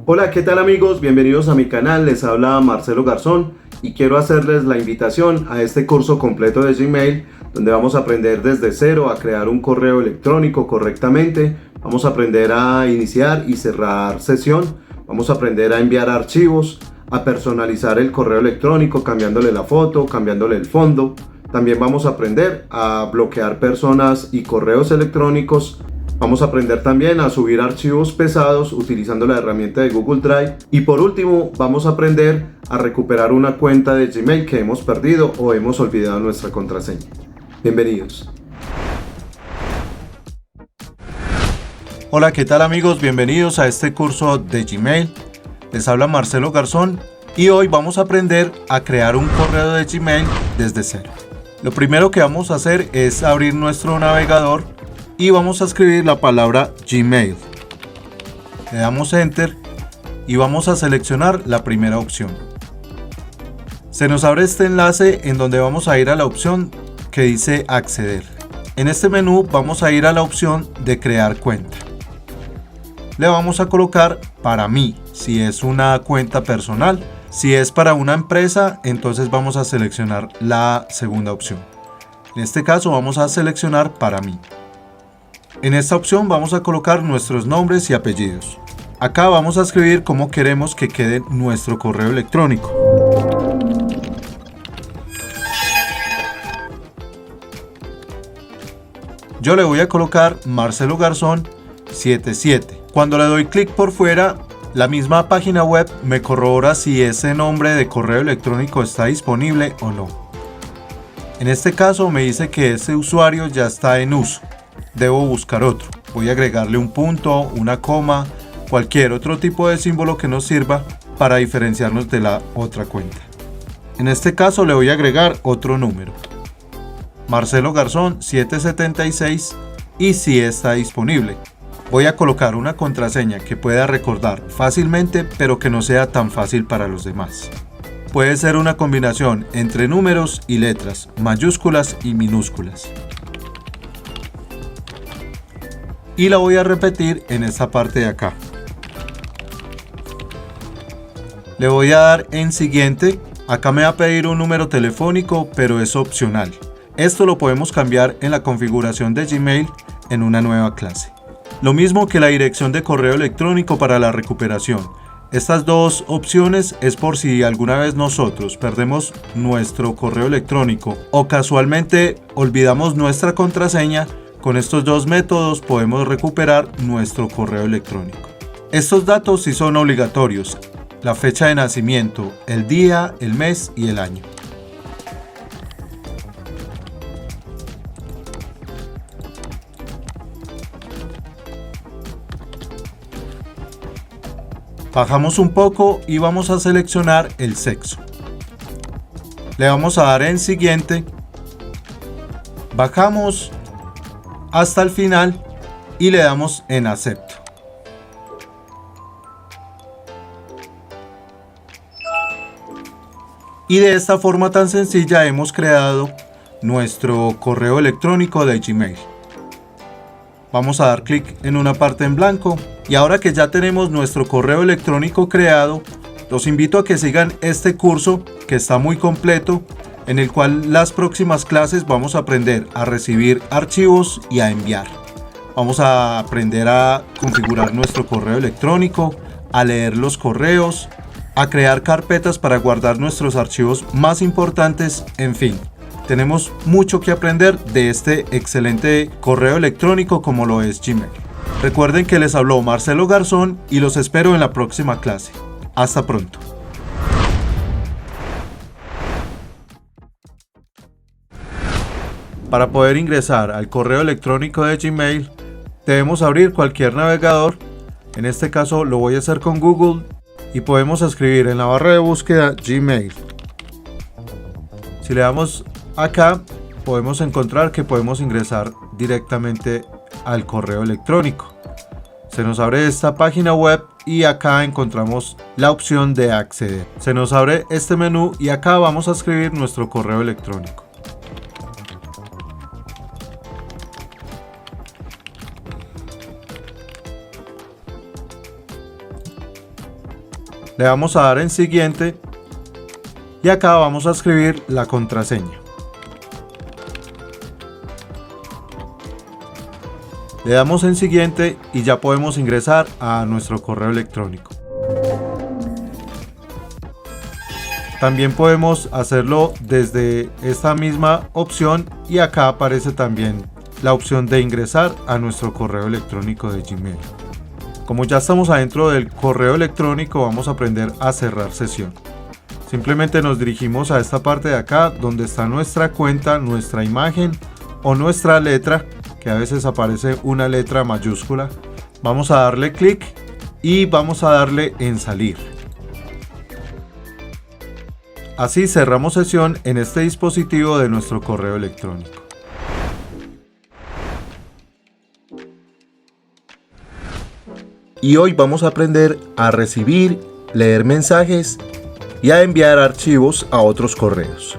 Hola, ¿qué tal amigos? Bienvenidos a mi canal, les habla Marcelo Garzón y quiero hacerles la invitación a este curso completo de Gmail donde vamos a aprender desde cero a crear un correo electrónico correctamente, vamos a aprender a iniciar y cerrar sesión, vamos a aprender a enviar archivos, a personalizar el correo electrónico cambiándole la foto, cambiándole el fondo. También vamos a aprender a bloquear personas y correos electrónicos. Vamos a aprender también a subir archivos pesados utilizando la herramienta de Google Drive. Y por último, vamos a aprender a recuperar una cuenta de Gmail que hemos perdido o hemos olvidado nuestra contraseña. Bienvenidos. Hola, ¿qué tal amigos? Bienvenidos a este curso de Gmail. Les habla Marcelo Garzón y hoy vamos a aprender a crear un correo de Gmail desde cero. Lo primero que vamos a hacer es abrir nuestro navegador y vamos a escribir la palabra Gmail. Le damos Enter y vamos a seleccionar la primera opción. Se nos abre este enlace en donde vamos a ir a la opción que dice Acceder. En este menú vamos a ir a la opción de Crear cuenta. Le vamos a colocar Para mí, si es una cuenta personal. Si es para una empresa, entonces vamos a seleccionar la segunda opción. En este caso vamos a seleccionar Para mí. En esta opción vamos a colocar nuestros nombres y apellidos. Acá vamos a escribir cómo queremos que quede nuestro correo electrónico. Yo le voy a colocar Marcelo Garzón 77. Cuando le doy clic por fuera, la misma página web me corrobora si ese nombre de correo electrónico está disponible o no. En este caso me dice que ese usuario ya está en uso. Debo buscar otro. Voy a agregarle un punto, una coma, cualquier otro tipo de símbolo que nos sirva para diferenciarnos de la otra cuenta. En este caso le voy a agregar otro número. Marcelo Garzón 776 y si está disponible. Voy a colocar una contraseña que pueda recordar fácilmente, pero que no sea tan fácil para los demás. Puede ser una combinación entre números y letras, mayúsculas y minúsculas. Y la voy a repetir en esta parte de acá. Le voy a dar en siguiente. Acá me va a pedir un número telefónico, pero es opcional. Esto lo podemos cambiar en la configuración de Gmail en una nueva clase. Lo mismo que la dirección de correo electrónico para la recuperación. Estas dos opciones es por si alguna vez nosotros perdemos nuestro correo electrónico o casualmente olvidamos nuestra contraseña. Con estos dos métodos podemos recuperar nuestro correo electrónico. Estos datos sí son obligatorios. La fecha de nacimiento, el día, el mes y el año. Bajamos un poco y vamos a seleccionar el sexo. Le vamos a dar en siguiente. Bajamos hasta el final y le damos en acepto. Y de esta forma tan sencilla hemos creado nuestro correo electrónico de Gmail. Vamos a dar clic en una parte en blanco y ahora que ya tenemos nuestro correo electrónico creado, los invito a que sigan este curso que está muy completo, en el cual las próximas clases vamos a aprender a recibir archivos y a enviar. Vamos a aprender a configurar nuestro correo electrónico, a leer los correos, a crear carpetas para guardar nuestros archivos más importantes, en fin. Tenemos mucho que aprender de este excelente correo electrónico como lo es Gmail. Recuerden que les habló Marcelo Garzón y los espero en la próxima clase. Hasta pronto. Para poder ingresar al correo electrónico de Gmail, debemos abrir cualquier navegador. En este caso lo voy a hacer con Google y podemos escribir en la barra de búsqueda Gmail. Si le damos acá, podemos encontrar que podemos ingresar directamente al correo electrónico. Se nos abre esta página web y acá encontramos la opción de acceder. Se nos abre este menú y acá vamos a escribir nuestro correo electrónico. Le vamos a dar en siguiente y acá vamos a escribir la contraseña. Le damos en siguiente y ya podemos ingresar a nuestro correo electrónico. También podemos hacerlo desde esta misma opción y acá aparece también la opción de ingresar a nuestro correo electrónico de Gmail. Como ya estamos adentro del correo electrónico, vamos a aprender a cerrar sesión. Simplemente nos dirigimos a esta parte de acá donde está nuestra cuenta, nuestra imagen o nuestra letra, que a veces aparece una letra mayúscula. Vamos a darle clic y vamos a darle en salir. Así cerramos sesión en este dispositivo de nuestro correo electrónico. Y hoy vamos a aprender a recibir, leer mensajes y a enviar archivos a otros correos.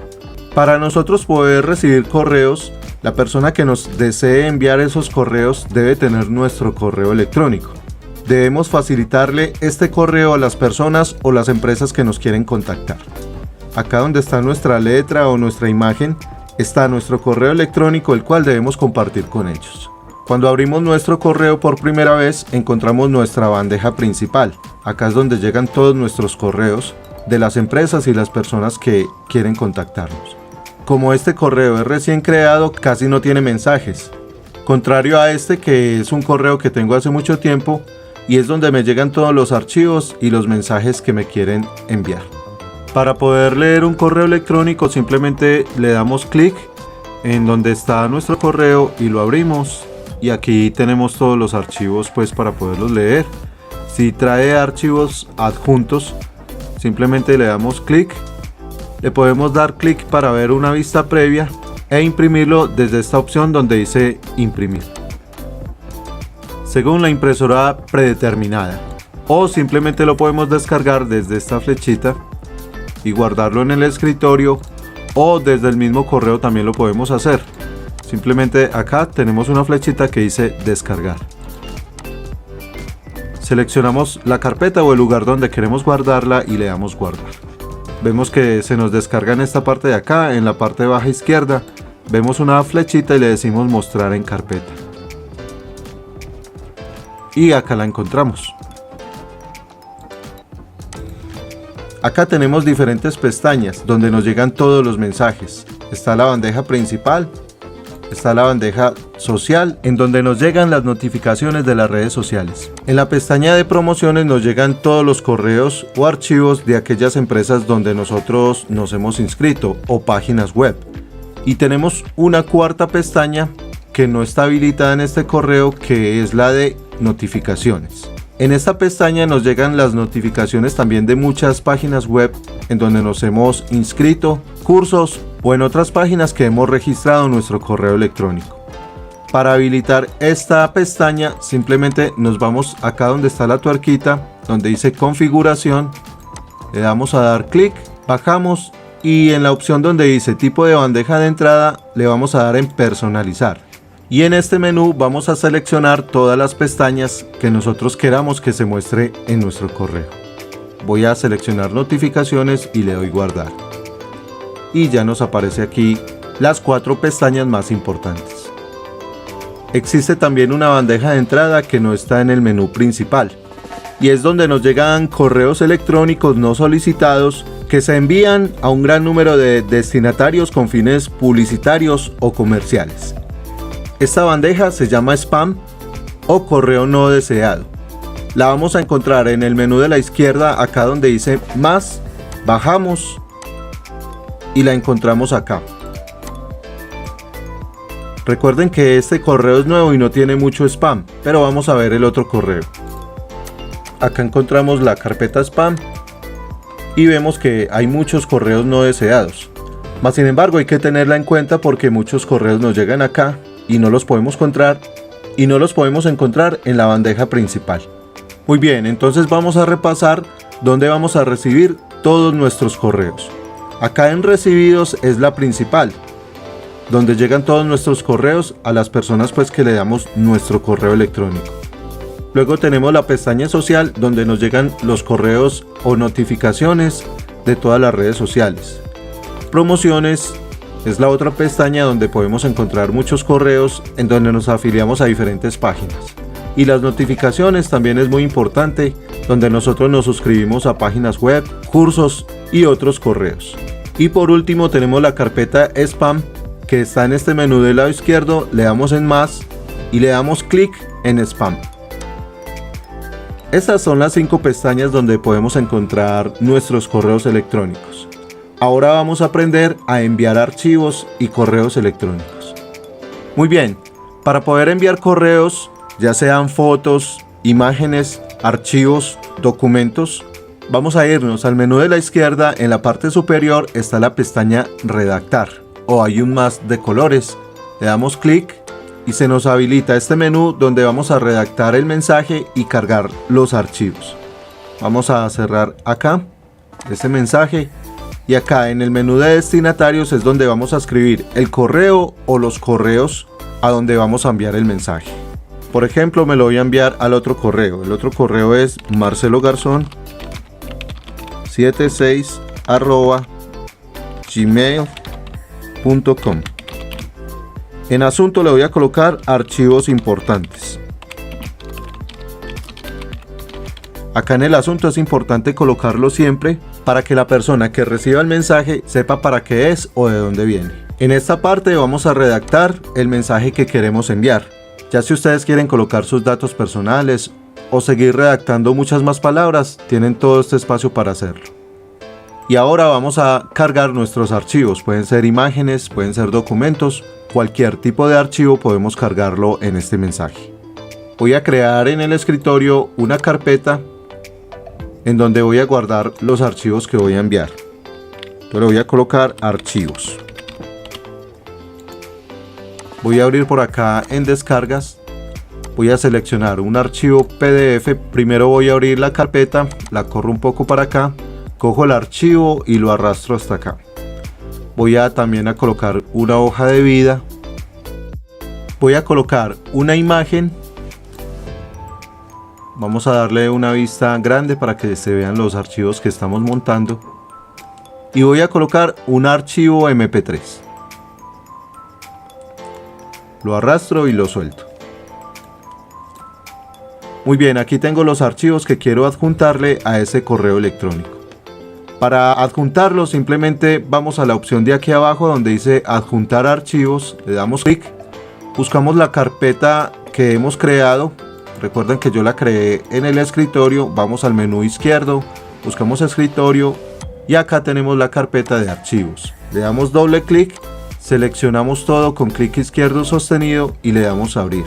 Para nosotros poder recibir correos, la persona que nos desee enviar esos correos debe tener nuestro correo electrónico. Debemos facilitarle este correo a las personas o las empresas que nos quieren contactar. Acá donde está nuestra letra o nuestra imagen, está nuestro correo electrónico, el cual debemos compartir con ellos. Cuando abrimos nuestro correo por primera vez, encontramos nuestra bandeja principal. Acá es donde llegan todos nuestros correos de las empresas y las personas que quieren contactarnos. Como este correo es recién creado, casi no tiene mensajes. Contrario a este, que es un correo que tengo hace mucho tiempo y es donde me llegan todos los archivos y los mensajes que me quieren enviar. Para poder leer un correo electrónico simplemente le damos clic en donde está nuestro correo y lo abrimos y aquí tenemos todos los archivos pues para poderlos leer. Si trae archivos adjuntos simplemente le damos clic, le podemos dar clic para ver una vista previa e imprimirlo desde esta opción donde dice imprimir según la impresora predeterminada, o simplemente lo podemos descargar desde esta flechita y guardarlo en el escritorio, o desde el mismo correo también lo podemos hacer. Simplemente acá tenemos una flechita que dice descargar. Seleccionamos la carpeta o el lugar donde queremos guardarla y le damos guardar. Vemos que se nos descarga en esta parte de acá, en la parte baja izquierda. Vemos una flechita y le decimos mostrar en carpeta. Y acá la encontramos. Acá tenemos diferentes pestañas donde nos llegan todos los mensajes. Está la bandeja principal, está la bandeja social en donde nos llegan las notificaciones de las redes sociales. En la pestaña de promociones nos llegan todos los correos o archivos de aquellas empresas donde nosotros nos hemos inscrito o páginas web. Y tenemos una cuarta pestaña que no está habilitada en este correo, que es la de notificaciones. En esta pestaña nos llegan las notificaciones también de muchas páginas web en donde nos hemos inscrito, cursos o en otras páginas que hemos registrado nuestro correo electrónico. Para habilitar esta pestaña simplemente nos vamos acá donde está la tuerquita, donde dice configuración, le damos a dar clic, bajamos y en la opción donde dice tipo de bandeja de entrada le vamos a dar en personalizar. Y en este menú vamos a seleccionar todas las pestañas que nosotros queramos que se muestre en nuestro correo. Voy a seleccionar notificaciones y le doy guardar. Y ya nos aparece aquí las 4 pestañas más importantes. Existe también una bandeja de entrada que no está en el menú principal. Y es donde nos llegan correos electrónicos no solicitados que se envían a un gran número de destinatarios con fines publicitarios o comerciales. Esta bandeja se llama spam o correo no deseado. La vamos a encontrar en el menú de la izquierda, acá donde dice más, bajamos y la encontramos acá. Recuerden que este correo es nuevo y no tiene mucho spam, pero vamos a ver el otro correo. Acá encontramos la carpeta spam y vemos que hay muchos correos no deseados. Mas sin embargo hay que tenerla en cuenta porque muchos correos nos llegan acá y no los podemos encontrar en la bandeja principal. Muy bien, entonces vamos a repasar dónde vamos a recibir todos nuestros correos. Acá en recibidos es la principal, donde llegan todos nuestros correos a las personas pues que le damos nuestro correo electrónico. Luego tenemos la pestaña social, donde nos llegan los correos o notificaciones de todas las redes sociales. Promociones es la otra pestaña donde podemos encontrar muchos correos en donde nos afiliamos a diferentes páginas. Y las notificaciones también es muy importante, donde nosotros nos suscribimos a páginas web, cursos y otros correos. Y por último tenemos la carpeta Spam, que está en este menú del lado izquierdo. Le damos en más y le damos clic en Spam. Estas son las 5 pestañas donde podemos encontrar nuestros correos electrónicos. Ahora vamos a aprender a enviar archivos y correos electrónicos. Muy bien, para poder enviar correos, ya sean fotos, imágenes, archivos, documentos, vamos a irnos al menú de la izquierda. En la parte superior está la pestaña Redactar, o hay un más de colores. Le damos clic y se nos habilita este menú donde vamos a redactar el mensaje y cargar los archivos. Vamos a cerrar acá este mensaje y acá en el menú de destinatarios es donde vamos a escribir el correo o los correos a donde vamos a enviar el mensaje. Por ejemplo, me lo voy a enviar al otro correo. El otro correo es marcelogarzon76@gmail.com. En asunto le voy a colocar archivos importantes. Acá en el asunto es importante colocarlo siempre para que la persona que reciba el mensaje sepa para qué es o de dónde viene. En esta parte vamos a redactar el mensaje que queremos enviar. Ya si ustedes quieren colocar sus datos personales o seguir redactando muchas más palabras, tienen todo este espacio para hacerlo. Y ahora vamos a cargar nuestros archivos. Pueden ser imágenes, pueden ser documentos. Cualquier tipo de archivo podemos cargarlo en este mensaje. Voy a crear en el escritorio una carpeta en donde voy a guardar los archivos que voy a enviar. Entonces le voy a colocar archivos. Voy a abrir por acá en descargas. Voy a seleccionar un archivo PDF. Primero voy a abrir la carpeta, la corro un poco para acá, cojo el archivo y lo arrastro hasta acá. Voy a también a colocar una hoja de vida. Voy a colocar una imagen. Vamos a darle una vista grande para que se vean los archivos que estamos montando. Y voy a colocar un archivo MP3. Lo arrastro y lo suelto. Muy bien, aquí tengo los archivos que quiero adjuntarle a ese correo electrónico. Para adjuntarlo simplemente vamos a la opción de aquí abajo donde dice adjuntar archivos, le damos clic, buscamos la carpeta que hemos creado. Recuerden que yo la creé en el escritorio. Vamos al menú izquierdo, buscamos escritorio y acá tenemos la carpeta de archivos. Le damos doble clic, seleccionamos todo con clic izquierdo sostenido y le damos a abrir.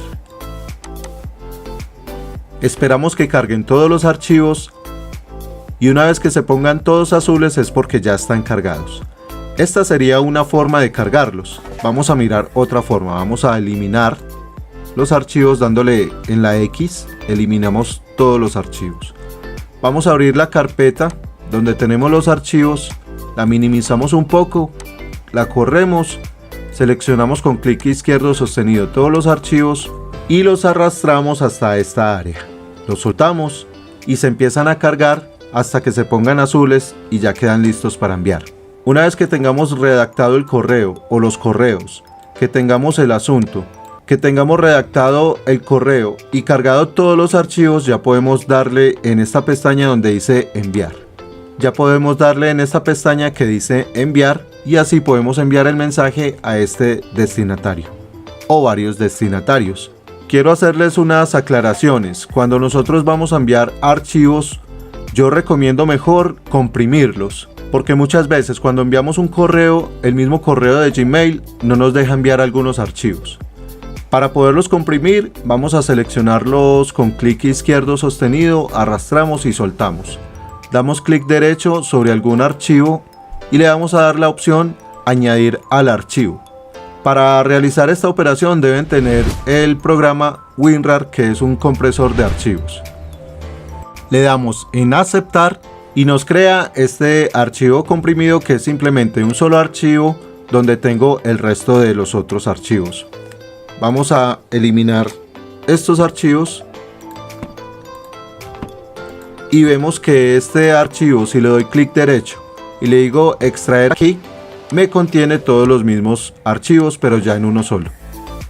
Esperamos que carguen todos los archivos y una vez que se pongan todos azules es porque ya están cargados. Esta sería una forma de cargarlos. Vamos a mirar otra forma. Vamos a eliminar los archivos dándole en la X. Eliminamos todos los archivos. Vamos a abrir la carpeta donde tenemos los archivos. La minimizamos un poco. La corremos. Seleccionamos con clic izquierdo sostenido todos los archivos y los arrastramos hasta esta área. Los soltamos y se empiezan a cargar hasta que se pongan azules y ya quedan listos para enviar. Una vez que tengamos redactado el correo o los correos, que tengamos el asunto, que tengamos redactado el correo y cargado todos los archivos, ya podemos darle en esta pestaña donde dice enviar. Ya podemos darle en esta pestaña que dice enviar y así podemos enviar el mensaje a este destinatario o varios destinatarios. Quiero hacerles unas aclaraciones. Cuando nosotros vamos a enviar archivos, yo recomiendo mejor comprimirlos, porque muchas veces cuando enviamos un correo, el mismo correo de Gmail no nos deja enviar algunos archivos. Para poderlos comprimir, vamos a seleccionarlos con clic izquierdo sostenido, arrastramos y soltamos. Damos clic derecho sobre algún archivo y le vamos a dar la opción añadir al archivo. Para realizar esta operación deben tener el programa WinRAR, que es un compresor de archivos. Le damos en aceptar y nos crea este archivo comprimido, que es simplemente un solo archivo donde tengo el resto de los otros archivos. Vamos a eliminar estos archivos y vemos que este archivo, si le doy clic derecho y le digo extraer aquí, me contiene todos los mismos archivos, pero ya en uno solo.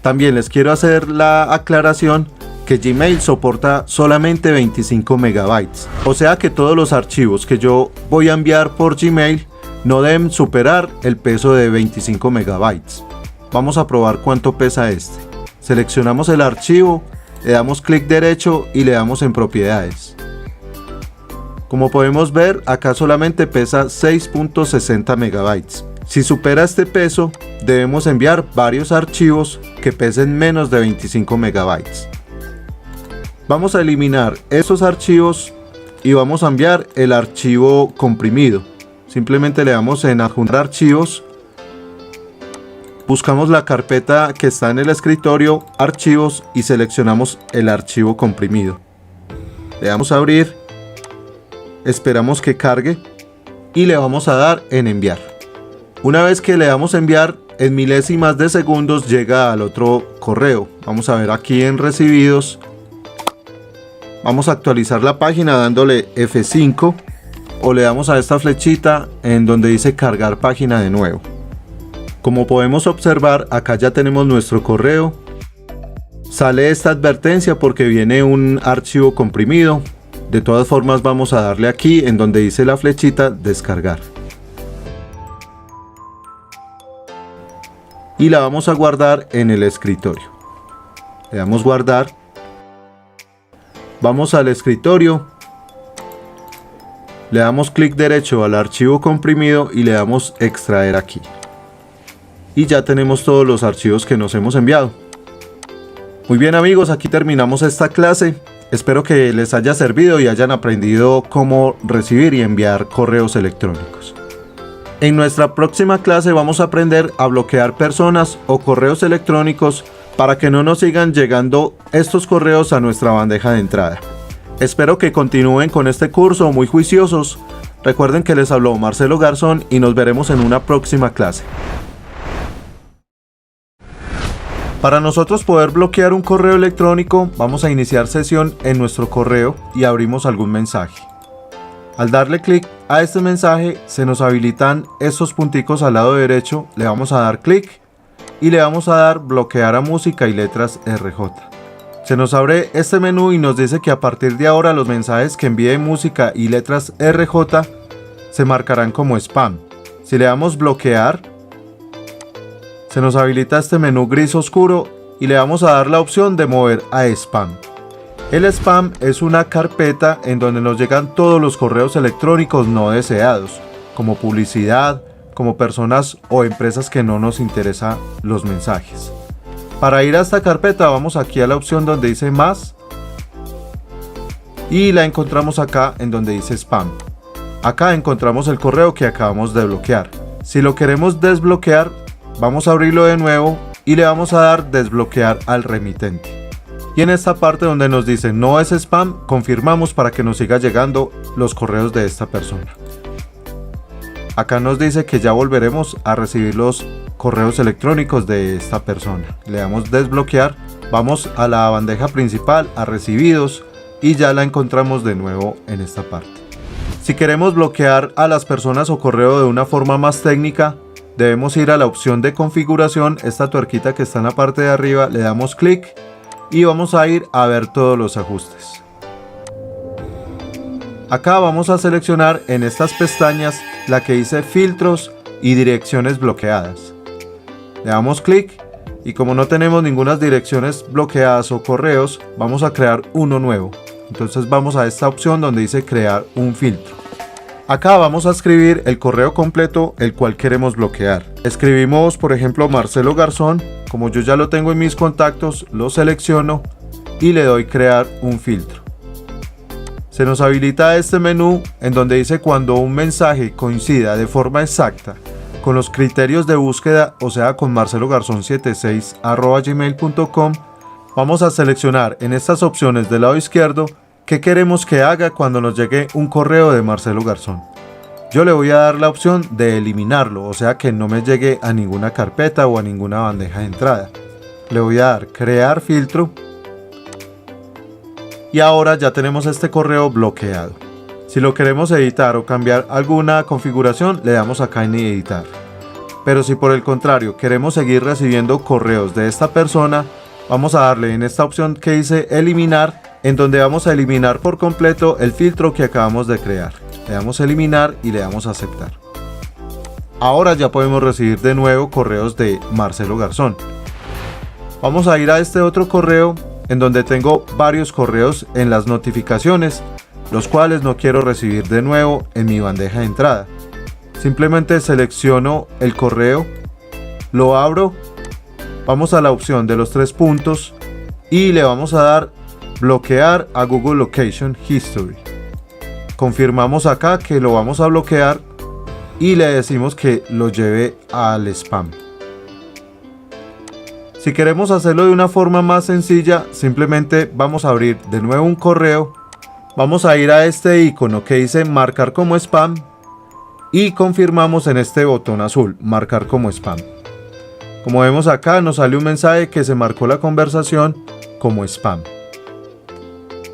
También les quiero hacer la aclaración que Gmail soporta solamente 25 megabytes. O sea que todos los archivos que yo voy a enviar por Gmail no deben superar el peso de 25 megabytes. Vamos a probar cuánto pesa este. Seleccionamos el archivo, le damos clic derecho y le damos en propiedades. Como podemos ver, acá solamente pesa 6.60 megabytes. Si supera este peso, debemos enviar varios archivos que pesen menos de 25 megabytes. Vamos a eliminar esos archivos y vamos a enviar el archivo comprimido. Simplemente le damos en adjuntar archivos, buscamos la carpeta que está en el escritorio, archivos, y seleccionamos el archivo comprimido. Le damos a abrir, esperamos que cargue y le vamos a dar en enviar. Una vez que le damos enviar, en milésimas de segundos llega al otro correo. Vamos a ver aquí en recibidos. Vamos a actualizar la página dándole F5 o le damos a esta flechita en donde dice cargar página de nuevo. Como podemos observar, acá ya tenemos nuestro correo. Sale esta advertencia porque viene un archivo comprimido. De todas formas, vamos a darle aquí en donde dice la flechita descargar. Y la vamos a guardar en el escritorio. Le damos guardar. Vamos al escritorio. Le damos clic derecho al archivo comprimido y le damos extraer aquí. Y ya tenemos todos los archivos que nos hemos enviado. Muy bien amigos, aquí terminamos esta clase. Espero que les haya servido y hayan aprendido cómo recibir y enviar correos electrónicos. En nuestra próxima clase vamos a aprender a bloquear personas o correos electrónicos para que no nos sigan llegando estos correos a nuestra bandeja de entrada. Espero que continúen con este curso muy juiciosos. Recuerden que les habló Marcelo Garzón y nos veremos en una próxima clase. Para nosotros poder bloquear un correo electrónico, vamos a iniciar sesión en nuestro correo y abrimos algún mensaje. Al darle clic a este mensaje, se nos habilitan estos punticos al lado derecho, le vamos a dar clic y le vamos a dar bloquear a música y letras RJ. Se nos abre este menú y nos dice que a partir de ahora los mensajes que envíe música y letras RJ se marcarán como spam. Si le damos bloquear, se nos habilita este menú gris oscuro y le vamos a dar la opción de mover a spam. El spam es una carpeta en donde nos llegan todos los correos electrónicos no deseados, como publicidad, como personas o empresas que no nos interesan los mensajes. Para ir a esta carpeta vamos aquí a la opción donde dice más y la encontramos acá en donde dice spam. Acá encontramos el correo que acabamos de bloquear. Si lo queremos desbloquear, vamos a abrirlo de nuevo y le vamos a dar desbloquear al remitente. Y en esta parte donde nos dice no es spam, confirmamos para que nos siga llegando los correos de esta persona. Acá nos dice que ya volveremos a recibir los correos electrónicos de esta persona. Le damos desbloquear, vamos a la bandeja principal, a recibidos, y ya la encontramos de nuevo en esta parte. Si queremos bloquear a las personas o correo de una forma más técnica, debemos ir a la opción de configuración, esta tuerquita que está en la parte de arriba, le damos clic y vamos a ir a ver todos los ajustes. Acá vamos a seleccionar en estas pestañas la que dice filtros y direcciones bloqueadas. Le damos clic y como no tenemos ninguna direcciones bloqueadas o correos, vamos a crear uno nuevo. Entonces vamos a esta opción donde dice crear un filtro. Acá vamos a escribir el correo completo el cual queremos bloquear. Escribimos por ejemplo Marcelo Garzón, como yo ya lo tengo en mis contactos, lo selecciono y le doy crear un filtro. Se nos habilita este menú en donde dice cuando un mensaje coincida de forma exacta con los criterios de búsqueda, o sea con marcelogarzon76@gmail.com, vamos a seleccionar en estas opciones del lado izquierdo qué queremos que haga cuando nos llegue un correo de Marcelo Garzón. Yo le voy a dar la opción de eliminarlo, o sea que no me llegue a ninguna carpeta o a ninguna bandeja de entrada. Le voy a dar crear filtro y ahora ya tenemos este correo bloqueado. Si lo queremos editar o cambiar alguna configuración, le damos acá en editar. Pero si por el contrario queremos seguir recibiendo correos de esta persona, vamos a darle en esta opción que dice eliminar, en donde vamos a eliminar por completo el filtro que acabamos de crear. Le damos eliminar y le damos aceptar. Ahora ya podemos recibir de nuevo correos de Marcelo Garzón. Vamos a ir a este otro correo en donde tengo varios correos en las notificaciones, los cuales no quiero recibir de nuevo en mi bandeja de entrada. Simplemente selecciono el correo, lo abro, vamos a la opción de los 3 puntos y le vamos a dar bloquear a Google Location History. Confirmamos acá que lo vamos a bloquear y le decimos que lo lleve al spam. Si queremos hacerlo de una forma más sencilla, simplemente vamos a abrir de nuevo un correo, vamos a ir a este icono que dice marcar como spam y confirmamos en este botón azul, marcar como spam. Como vemos acá nos sale un mensaje que se marcó la conversación como spam.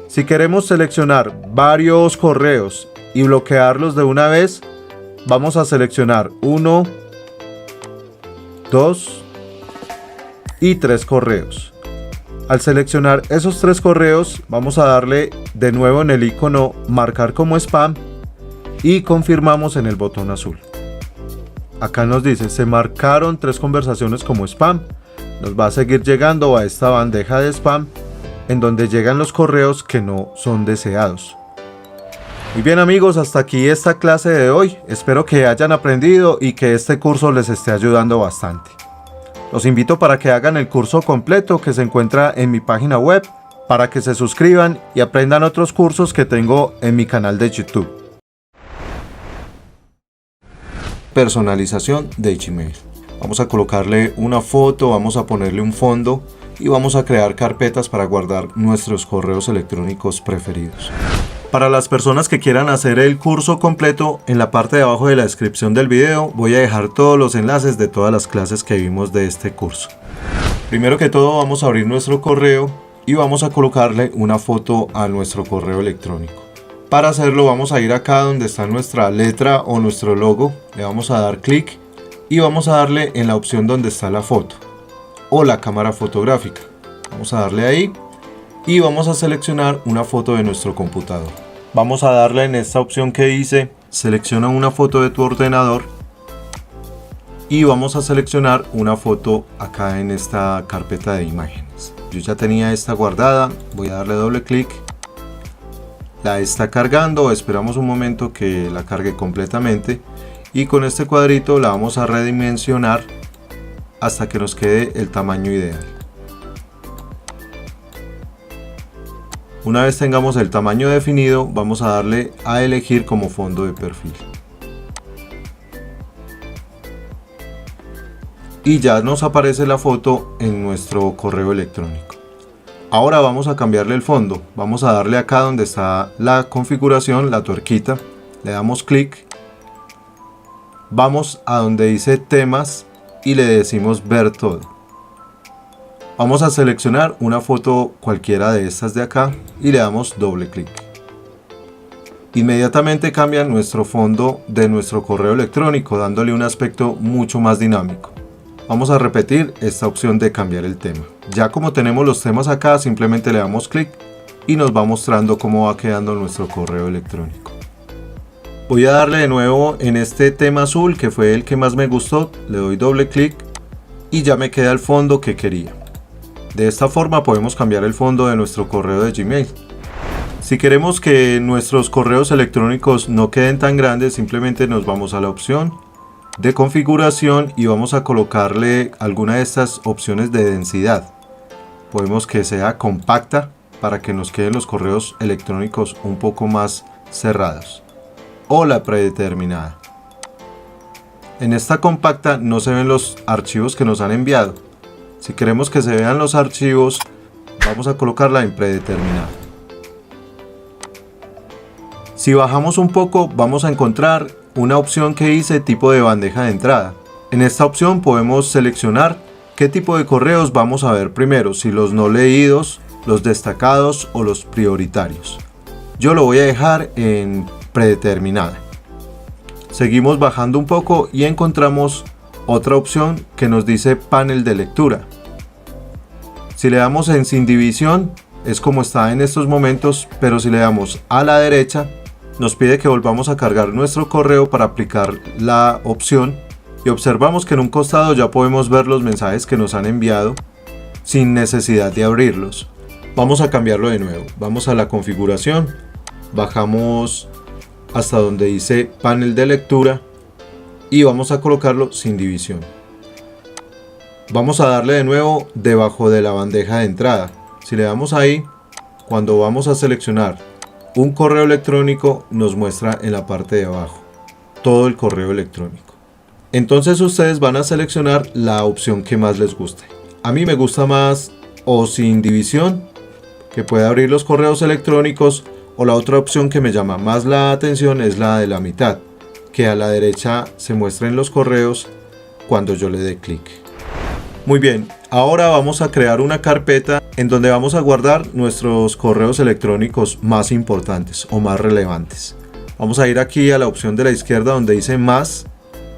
Si queremos seleccionar varios correos y bloquearlos de una vez, vamos a seleccionar 1, 2 y 3 correos. Al seleccionar esos 3 correos, vamos a darle de nuevo en el icono marcar como spam y confirmamos en el botón azul. Acá nos dice se marcaron 3 conversaciones como spam. Nos va a seguir llegando a esta bandeja de spam en donde llegan los correos que no son deseados. Muy bien amigos, hasta aquí esta clase de hoy. Espero que hayan aprendido y que este curso les esté ayudando bastante. Los invito para que hagan el curso completo que se encuentra en mi página web, para que se suscriban y aprendan otros cursos que tengo en mi canal de YouTube. Personalización de Gmail. Vamos a colocarle una foto, vamos a ponerle un fondo y vamos a crear carpetas para guardar nuestros correos electrónicos preferidos. Para las personas que quieran hacer el curso completo, en la parte de abajo de la descripción del video voy a dejar todos los enlaces de todas las clases que vimos de este curso. Primero que todo vamos a abrir nuestro correo y vamos a colocarle una foto a nuestro correo electrónico. Para hacerlo vamos a ir acá donde está nuestra letra o nuestro logo, le vamos a dar clic y vamos a darle en la opción donde está la foto o la cámara fotográfica. Vamos a darle ahí y vamos a seleccionar una foto de nuestro computador. Vamos a darle en esta opción que dice selecciona una foto de tu ordenador y vamos a seleccionar una foto acá en esta carpeta de imágenes. Yo ya tenía esta guardada, voy a darle doble clic. La está cargando, esperamos un momento que la cargue completamente y con este cuadrito la vamos a redimensionar hasta que nos quede el tamaño ideal. Una vez tengamos el tamaño definido, vamos a darle a elegir como fondo de perfil. Y ya nos aparece la foto en nuestro correo electrónico. Ahora vamos a cambiarle el fondo, vamos a darle acá donde está la configuración, la tuerquita, le damos clic, vamos a donde dice temas y le decimos ver todo. Vamos a seleccionar una foto cualquiera de estas de acá y le damos doble clic. Inmediatamente cambia nuestro fondo de nuestro correo electrónico dándole un aspecto mucho más dinámico. Vamos a repetir esta opción de cambiar el tema. Ya como tenemos los temas acá, simplemente le damos clic y nos va mostrando cómo va quedando nuestro correo electrónico. Voy a darle de nuevo en este tema azul que fue el que más me gustó, le doy doble clic y ya me queda el fondo que quería. De esta forma podemos cambiar el fondo de nuestro correo de Gmail. Si queremos que nuestros correos electrónicos no queden tan grandes, simplemente nos vamos a la opción de configuración y vamos a colocarle alguna de estas opciones de densidad. Podemos que sea compacta para que nos queden los correos electrónicos un poco más cerrados, o la predeterminada. En esta compacta no se ven los archivos que nos han enviado. Si queremos que se vean los archivos, vamos a colocarla en predeterminada. Si bajamos un poco, vamos a encontrar una opción que dice tipo de bandeja de entrada. En esta opción podemos seleccionar qué tipo de correos vamos a ver primero, si los no leídos, los destacados o los prioritarios. Yo lo voy a dejar en predeterminada. Seguimos bajando un poco y encontramos otra opción que nos dice panel de lectura. Si le damos en sin división es como está en estos momentos, pero si le damos a la derecha nos pide que volvamos a cargar nuestro correo para aplicar la opción y observamos que en un costado ya podemos ver los mensajes que nos han enviado sin necesidad de abrirlos. Vamos a cambiarlo de nuevo, vamos a la configuración, bajamos hasta donde dice panel de lectura y vamos a colocarlo sin división. Vamos a darle de nuevo debajo de la bandeja de entrada. Si le damos ahí, cuando vamos a seleccionar un correo electrónico nos muestra en la parte de abajo todo el correo electrónico. Entonces ustedes van a seleccionar la opción que más les guste. A mí me gusta más o sin división, que puede abrir los correos electrónicos, o la otra opción que me llama más la atención es la de la mitad, que a la derecha se muestren los correos cuando yo le dé clic. Muy bien, ahora vamos a crear una carpeta en donde vamos a guardar nuestros correos electrónicos más importantes o más relevantes. Vamos a ir aquí a la opción de la izquierda donde dice más,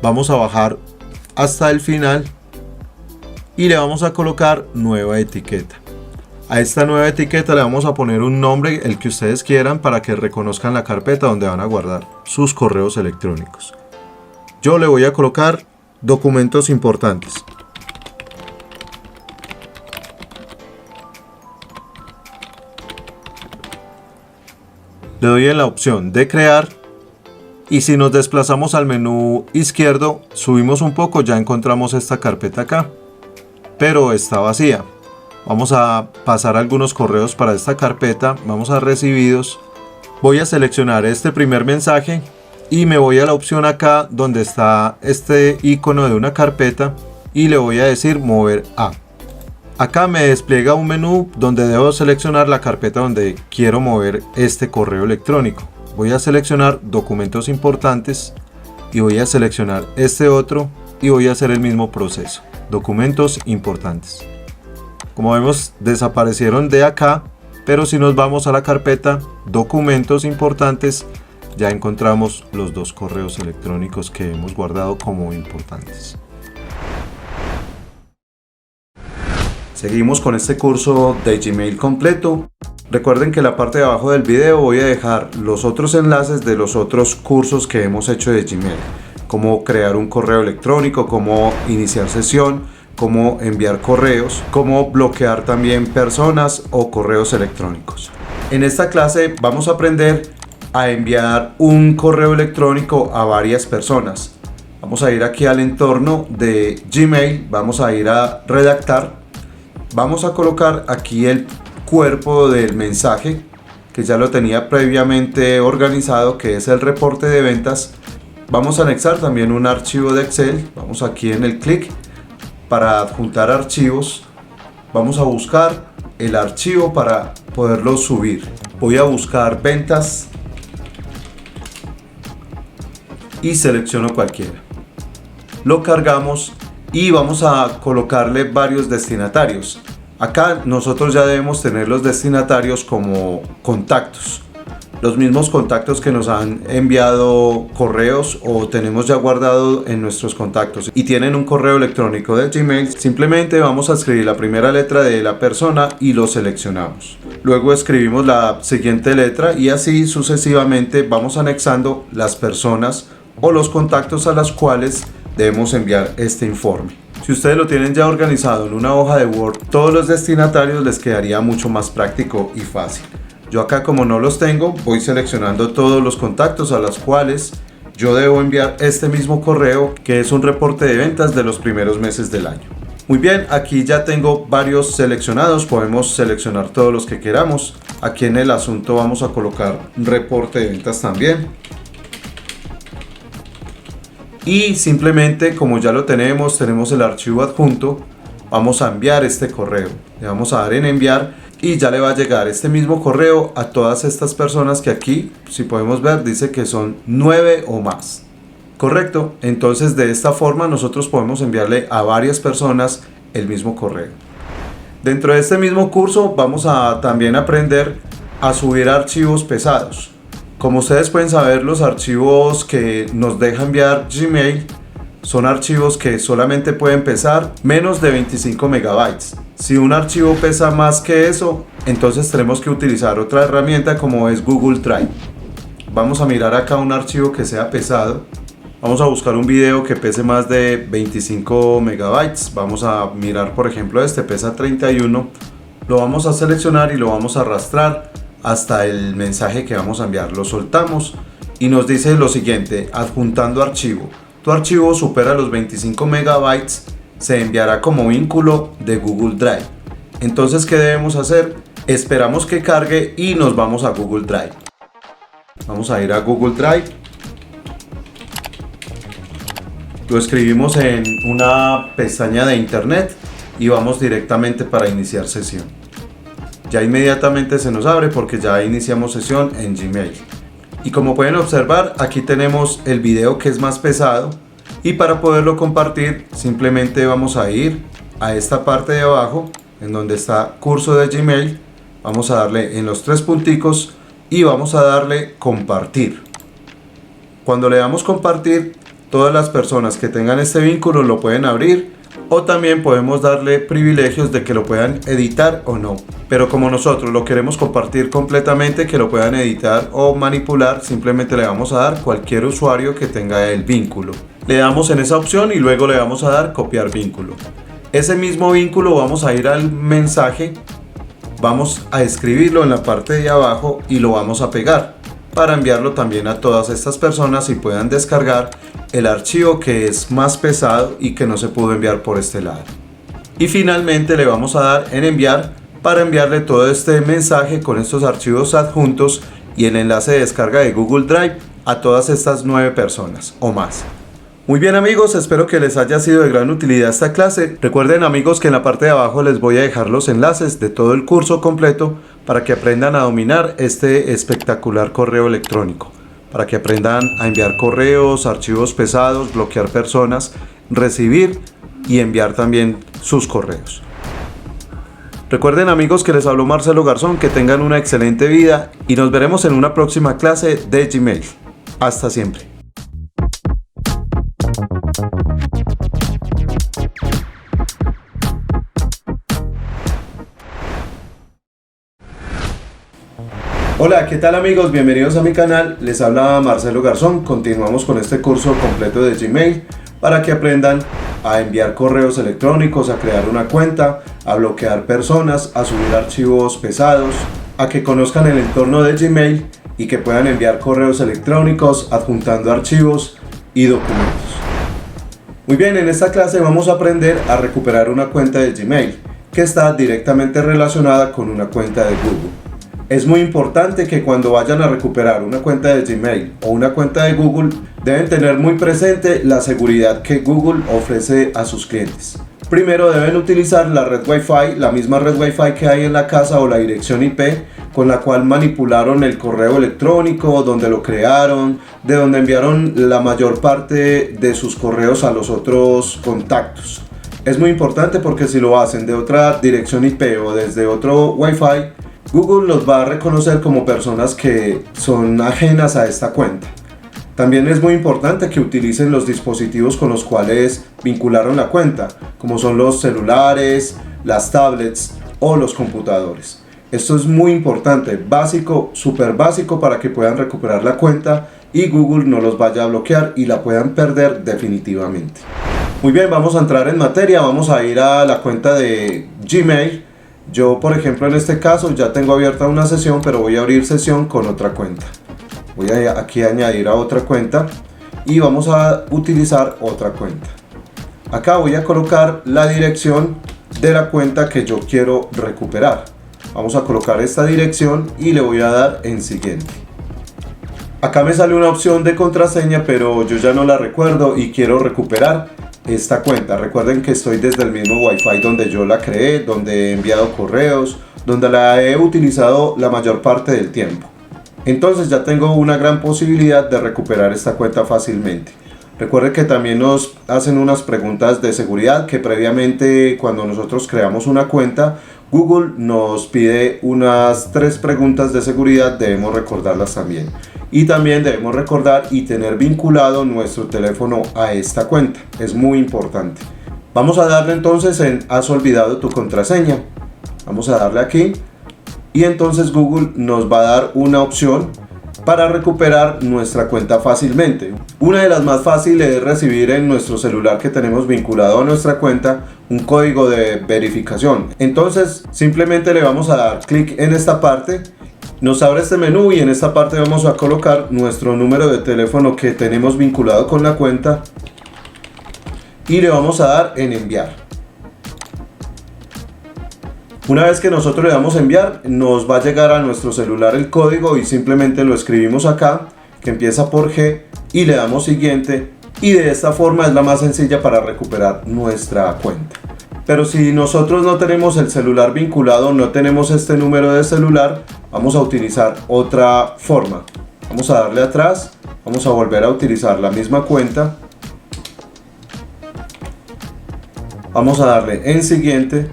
vamos a bajar hasta el final y le vamos a colocar nueva etiqueta. A esta nueva etiqueta le vamos a poner un nombre, el que ustedes quieran, para que reconozcan la carpeta donde van a guardar sus correos electrónicos. Yo le voy a colocar documentos importantes. Le doy en la opción de crear y si nos desplazamos al menú izquierdo, subimos un poco, ya encontramos esta carpeta acá, pero está vacía. Vamos a pasar algunos correos para esta carpeta, vamos a recibidos, voy a seleccionar este primer mensaje y me voy a la opción acá donde está este icono de una carpeta y le voy a decir mover a. Acá me despliega un menú donde debo seleccionar la carpeta donde quiero mover este correo electrónico. Voy a seleccionar documentos importantes y voy a seleccionar este otro y voy a hacer el mismo proceso, documentos importantes. Como vemos, desaparecieron de acá, pero si nos vamos a la carpeta documentos importantes, ya encontramos los dos correos electrónicos que hemos guardado como importantes. Seguimos con este curso de Gmail completo. Recuerden que en la parte de abajo del video voy a dejar los otros enlaces de los otros cursos que hemos hecho de Gmail. Cómo crear un correo electrónico, cómo iniciar sesión, cómo enviar correos, cómo bloquear también personas o correos electrónicos. En esta clase vamos a aprender a enviar un correo electrónico a varias personas. Vamos a ir aquí al entorno de Gmail, vamos a ir a redactar, vamos a colocar aquí el cuerpo del mensaje que ya lo tenía previamente organizado, que es el reporte de ventas. Vamos a anexar también un archivo de Excel, vamos aquí en el clic para adjuntar archivos, vamos a buscar el archivo para poderlo subir. Voy a buscar ventas y selecciono cualquiera. Lo cargamos y vamos a colocarle varios destinatarios. Acá nosotros ya debemos tener los destinatarios como contactos. Los mismos contactos que nos han enviado correos o tenemos ya guardado en nuestros contactos y tienen un correo electrónico de Gmail, simplemente vamos a escribir la primera letra de la persona y lo seleccionamos. Luego escribimos la siguiente letra y así sucesivamente vamos anexando las personas o los contactos a las cuales debemos enviar este informe. Si ustedes lo tienen ya organizado en una hoja de Word, todos los destinatarios les quedaría mucho más práctico y fácil. Yo acá, como no los tengo, voy seleccionando todos los contactos a los cuales yo debo enviar este mismo correo, que es un reporte de ventas de los primeros meses del año. Muy bien, aquí ya tengo varios seleccionados, podemos seleccionar todos los que queramos. Aquí en el asunto vamos a colocar un reporte de ventas también. Y simplemente, como ya lo tenemos el archivo adjunto, vamos a enviar este correo. Le vamos a dar en enviar y ya le va a llegar este mismo correo a todas estas personas que aquí, si podemos ver, dice que son 9 o más. Correcto, entonces de esta forma nosotros podemos enviarle a varias personas el mismo correo. Dentro de este mismo curso vamos a también aprender a subir archivos pesados. Como ustedes pueden saber, los archivos que nos deja enviar Gmail son archivos que solamente pueden pesar menos de 25 megabytes. Si un archivo pesa más que eso, entonces tenemos que utilizar otra herramienta como es Google Drive. Vamos a mirar acá un archivo que sea pesado. Vamos a buscar un video que pese más de 25 megabytes. Vamos a mirar, por ejemplo, este pesa 31. Lo vamos a seleccionar y lo vamos a arrastrar hasta el mensaje que vamos a enviar. Lo soltamos y nos dice lo siguiente: adjuntando archivo. Tu archivo supera los 25 megabytes, se enviará como vínculo de Google Drive. Entonces, ¿qué debemos hacer? Esperamos que cargue y nos vamos a Google Drive. Vamos a ir a Google Drive. Lo escribimos en una pestaña de internet y vamos directamente para iniciar sesión. Ya inmediatamente se nos abre porque ya iniciamos sesión en Gmail. Y como pueden observar, aquí tenemos el video que es más pesado, y para poderlo compartir simplemente vamos a ir a esta parte de abajo en donde está curso de Gmail. Vamos a darle en los tres punticos y vamos a darle compartir. Cuando le damos compartir, todas las personas que tengan este vínculo lo pueden abrir, o también podemos darle privilegios de que lo puedan editar o no. Pero como nosotros lo queremos compartir completamente, que lo puedan editar o manipular, simplemente le vamos a dar cualquier usuario que tenga el vínculo. Le damos en esa opción y luego le vamos a dar copiar vínculo. Ese mismo vínculo vamos a ir al mensaje, vamos a escribirlo en la parte de abajo y lo vamos a pegar para enviarlo también a todas estas personas y puedan descargar el archivo que es más pesado y que no se pudo enviar por este lado. Y finalmente le vamos a dar en enviar para enviarle todo este mensaje con estos archivos adjuntos y el enlace de descarga de Google Drive a todas estas 9 personas o más. Muy bien amigos, espero que les haya sido de gran utilidad esta clase. Recuerden amigos que en la parte de abajo les voy a dejar los enlaces de todo el curso completo para que aprendan a dominar este espectacular correo electrónico, para que aprendan a enviar correos, archivos pesados, bloquear personas, recibir y enviar también sus correos. Recuerden amigos que les habló Marcelo Garzón, que tengan una excelente vida y nos veremos en una próxima clase de Gmail. Hasta siempre. Hola, ¿qué tal amigos? Bienvenidos a mi canal, les habla Marcelo Garzón. Continuamos con este curso completo de Gmail para que aprendan a enviar correos electrónicos, a crear una cuenta, a bloquear personas, a subir archivos pesados, a que conozcan el entorno de Gmail y que puedan enviar correos electrónicos adjuntando archivos y documentos. Muy bien, en esta clase vamos a aprender a recuperar una cuenta de Gmail que está directamente relacionada con una cuenta de Google. Es muy importante que cuando vayan a recuperar una cuenta de Gmail o una cuenta de Google, deben tener muy presente la seguridad que Google ofrece a sus clientes. Primero deben utilizar la red Wi-Fi, la misma red Wi-Fi que hay en la casa o la dirección IP con la cual manipularon el correo electrónico, donde lo crearon, de donde enviaron la mayor parte de sus correos a los otros contactos. Es muy importante porque si lo hacen de otra dirección IP o desde otro Wi-Fi, Google los va a reconocer como personas que son ajenas a esta cuenta. También es muy importante que utilicen los dispositivos con los cuales vincularon la cuenta, como son los celulares, las tablets o los computadores. Esto es muy importante, básico, súper básico para que puedan recuperar la cuenta y Google no los vaya a bloquear y la puedan perder definitivamente. Muy bien, vamos a entrar en materia, vamos a ir a la cuenta de Gmail. Yo, por ejemplo, en este caso ya tengo abierta una sesión, pero voy a abrir sesión con otra cuenta. Voy a aquí añadir a otra cuenta y vamos a utilizar otra cuenta. Acá voy a colocar la dirección de la cuenta que yo quiero recuperar. Vamos a colocar esta dirección y le voy a dar en siguiente. Acá me sale una opción de contraseña, pero yo ya no la recuerdo y quiero recuperar esta cuenta. Recuerden que estoy desde el mismo Wi-Fi donde yo la creé, donde he enviado correos, donde la he utilizado la mayor parte del tiempo. Entonces ya tengo una gran posibilidad de recuperar esta cuenta fácilmente. Recuerden que también nos hacen unas preguntas de seguridad que previamente cuando nosotros creamos una cuenta, Google nos pide unas 3 preguntas de seguridad, debemos recordarlas también. Y también debemos recordar y tener vinculado nuestro teléfono a esta cuenta, es muy importante. Vamos a darle entonces en "has olvidado tu contraseña". Vamos a darle aquí y entonces Google nos va a dar una opción para recuperar nuestra cuenta fácilmente. Una de las más fáciles es recibir en nuestro celular que tenemos vinculado a nuestra cuenta un código de verificación. Entonces simplemente le vamos a dar clic en esta parte, nos abre este menú y en esta parte vamos a colocar nuestro número de teléfono que tenemos vinculado con la cuenta y le vamos a dar en enviar. Una vez que nosotros le damos enviar, nos va a llegar a nuestro celular el código y simplemente lo escribimos acá, que empieza por G, y le damos siguiente, y de esta forma es la más sencilla para recuperar nuestra cuenta. Pero si nosotros no tenemos el celular vinculado, no tenemos este número de celular, vamos a utilizar otra forma. Vamos a darle atrás, vamos a volver a utilizar la misma cuenta, vamos a darle en siguiente.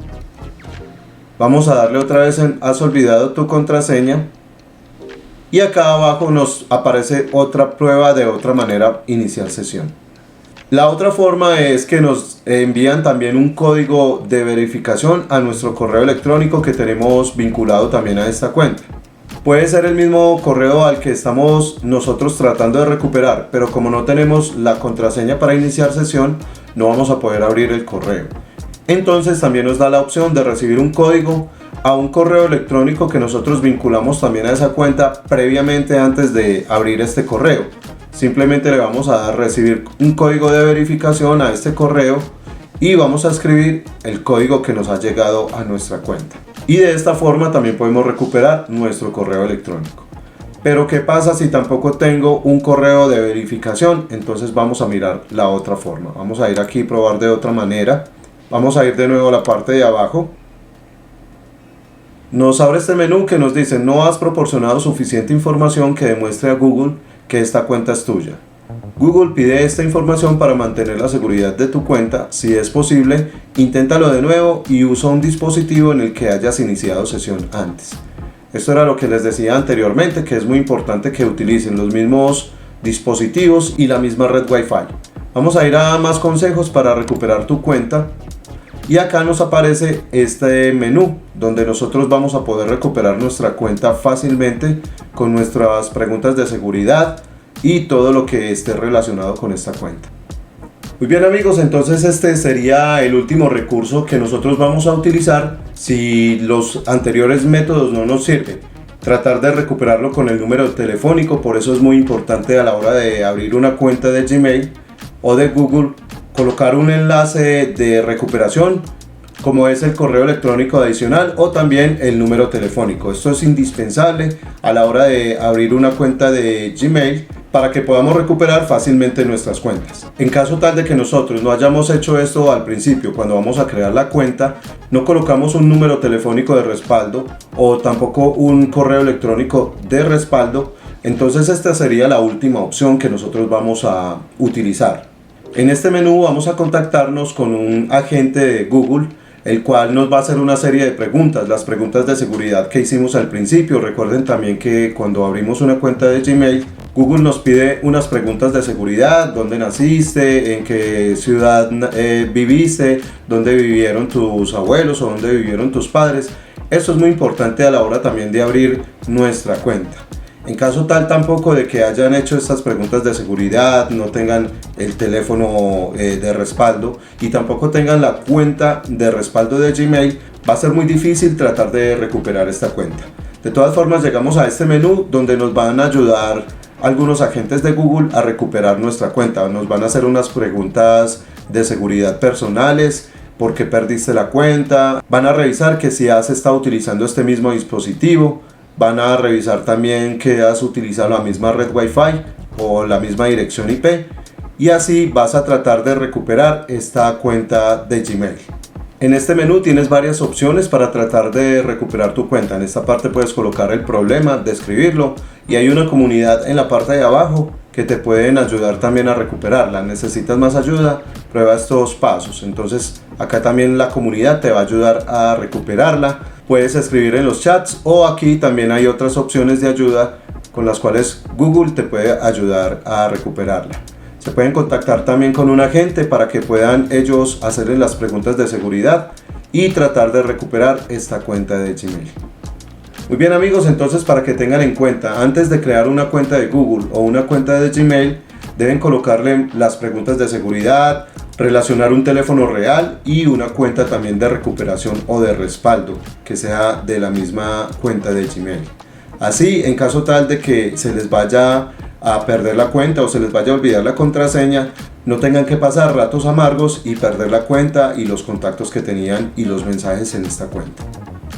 Vamos a darle otra vez en "has olvidado tu contraseña" y acá abajo nos aparece otra prueba de otra manera iniciar sesión. La otra forma es que nos envían también un código de verificación a nuestro correo electrónico que tenemos vinculado también a esta cuenta. Puede ser el mismo correo al que estamos nosotros tratando de recuperar, pero como no tenemos la contraseña para iniciar sesión, no vamos a poder abrir el correo. Entonces también nos da la opción de recibir un código a un correo electrónico que nosotros vinculamos también a esa cuenta previamente antes de abrir este correo. Simplemente le vamos a dar recibir un código de verificación a este correo y vamos a escribir el código que nos ha llegado a nuestra cuenta. Y de esta forma también podemos recuperar nuestro correo electrónico. Pero ¿qué pasa si tampoco tengo un correo de verificación? Entonces vamos a mirar la otra forma. Vamos a ir aquí y probar de otra manera. Vamos a ir de nuevo a la parte de abajo. Nos abre este menú que nos dice: no has proporcionado suficiente información que demuestre a Google que esta cuenta es tuya. Google pide esta información para mantener la seguridad de tu cuenta. Si es posible, inténtalo de nuevo y usa un dispositivo en el que hayas iniciado sesión antes. Esto era lo que les decía anteriormente, que es muy importante que utilicen los mismos dispositivos y la misma red Wi-Fi. Vamos a ir a más consejos para recuperar tu cuenta. Y acá nos aparece este menú donde nosotros vamos a poder recuperar nuestra cuenta fácilmente con nuestras preguntas de seguridad y todo lo que esté relacionado con esta cuenta. Muy bien amigos, entonces este sería el último recurso que nosotros vamos a utilizar si los anteriores métodos no nos sirven. Tratar de recuperarlo con el número telefónico, por eso es muy importante a la hora de abrir una cuenta de Gmail o de Google colocar un enlace de recuperación como es el correo electrónico adicional o también el número telefónico. Esto es indispensable a la hora de abrir una cuenta de Gmail para que podamos recuperar fácilmente nuestras cuentas. En caso tal de que nosotros no hayamos hecho esto al principio, cuando vamos a crear la cuenta, no colocamos un número telefónico de respaldo o tampoco un correo electrónico de respaldo, entonces esta sería la última opción que nosotros vamos a utilizar. En este menú vamos a contactarnos con un agente de Google, el cual nos va a hacer una serie de preguntas, las preguntas de seguridad que hicimos al principio. Recuerden también que cuando abrimos una cuenta de Gmail, Google nos pide unas preguntas de seguridad: dónde naciste, en qué ciudad viviste, dónde vivieron tus abuelos o dónde vivieron tus padres. Esto es muy importante a la hora también de abrir nuestra cuenta. En caso tal tampoco de que hayan hecho estas preguntas de seguridad, no tengan el teléfono de respaldo y tampoco tengan la cuenta de respaldo de Gmail, va a ser muy difícil tratar de recuperar esta cuenta. De todas formas, llegamos a este menú donde nos van a ayudar algunos agentes de Google a recuperar nuestra cuenta. Nos van a hacer unas preguntas de seguridad personales: ¿por qué perdiste la cuenta? Van a revisar que si has estado utilizando este mismo dispositivo. Van a revisar también que has utilizado la misma red Wi-Fi o la misma dirección IP, y así vas a tratar de recuperar esta cuenta de Gmail. En este menú tienes varias opciones para tratar de recuperar tu cuenta. En esta parte puedes colocar el problema, describirlo, y hay una comunidad en la parte de abajo que te pueden ayudar también a recuperarla. ¿Necesitas más ayuda? Prueba estos pasos. Entonces acá también la comunidad te va a ayudar a recuperarla. Puedes escribir en los chats o aquí también hay otras opciones de ayuda con las cuales Google te puede ayudar a recuperarla. Se pueden contactar también con un agente para que puedan ellos hacerles las preguntas de seguridad y tratar de recuperar esta cuenta de Gmail. Muy bien amigos, entonces para que tengan en cuenta, antes de crear una cuenta de Google o una cuenta de Gmail, deben colocarle las preguntas de seguridad, relacionar un teléfono real y una cuenta también de recuperación o de respaldo, que sea de la misma cuenta de Gmail. Así, en caso tal de que se les vaya a perder la cuenta o se les vaya a olvidar la contraseña, no tengan que pasar ratos amargos y perder la cuenta y los contactos que tenían y los mensajes en esta cuenta.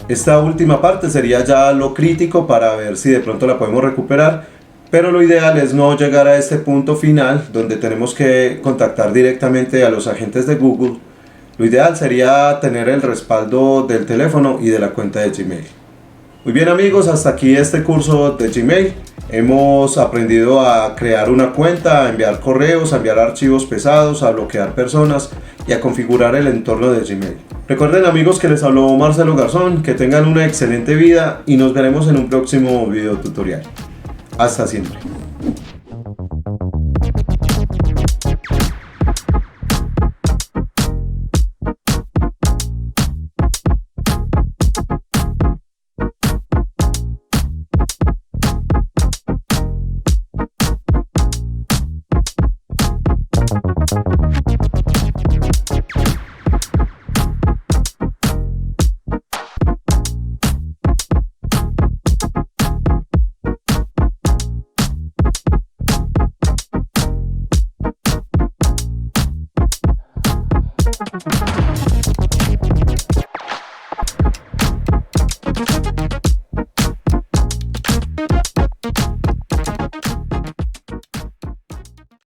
Esta última parte sería ya lo crítico para ver si de pronto la podemos recuperar, pero lo ideal es no llegar a este punto final donde tenemos que contactar directamente a los agentes de Google. Lo ideal sería tener el respaldo del teléfono y de la cuenta de Gmail. Muy bien amigos, hasta aquí este curso de Gmail. Hemos aprendido a crear una cuenta, a enviar correos, a enviar archivos pesados, a bloquear personas y a configurar el entorno de Gmail. Recuerden amigos que les habló Marcelo Garzón, que tengan una excelente vida y nos veremos en un próximo video tutorial. Hasta siempre.